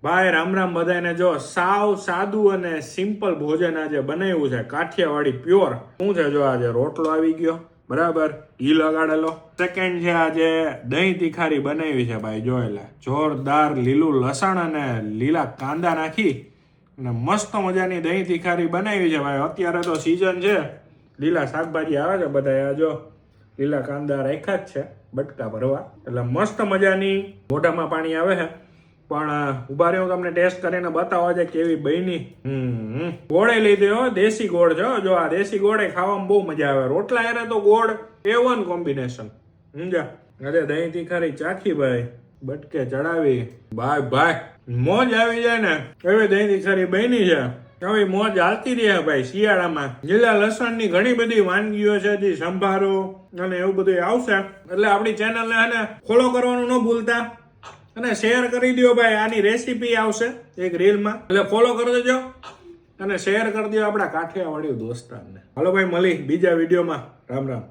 ભાઈ રામ રામ બધાને. જો સાવ સાદું અને સિમ્પલ ભોજન આજે બનાવ્યું છે, કાઠિયાવાડી પ્યોર. શું છે, જો આજે રોટલો આવી ગયો, બરાબર, ઘી લગાડેલો. સેકન્ડ છે આજે દહીં તીખારી બનાવી છે ભાઈ, જોયેલા જોરદાર લીલું લસણ અને લીલા કાંદા નાખી અને મસ્ત મજાની દહીં તીખારી બનાવી છે ભાઈ. અત્યારે તો સીઝન છે, લીલા શાકભાજી આવે છે બધા. જો લીલા કાંદા રાખ્યા જ છે બટકા ભરવા, એટલે મસ્ત મજાની મોઢામાં પાણી આવે છે. પણ ઉભા રહ્યો તમને ટેસ્ટ કરીને બતાવવા છે કેવી બની. ગોળે લીધે હો, દેશી ગોળ છે. જો આ દેશી ગોળે ખાવામાં બહુ મજા આવે. રોટલા યારે તો ગોળ A1 કોમ્બિનેશન. સમજ્યા? અરે દહીં તીખારી ચાખી ભાઈ, બટકે ચડાવી, ભાઈ ભાઈ મોજ આવી જાય ને એવી દહીં તીખારી બની છે. હવે મોજ હાલતી રહે ભાઈ. શિયાળામાં લીલા લસણની ઘણી બધી વાનગીઓ છે, જે સંભારો અને એવું બધું આવશે. એટલે આપણી ચેનલને ફોલો કરવાનું ન ભૂલતા અને શેર કરી દો ભાઈ. આની રેસીપી આવશે એક રીલમાં, એટલે ફોલો કરી દેજો અને શેર કરી દો આપણા કાઠિયાવાડી દોસ્તારને. હાલો ભાઈ, મળી બીજા વિડીયોમાં. રામ રામ.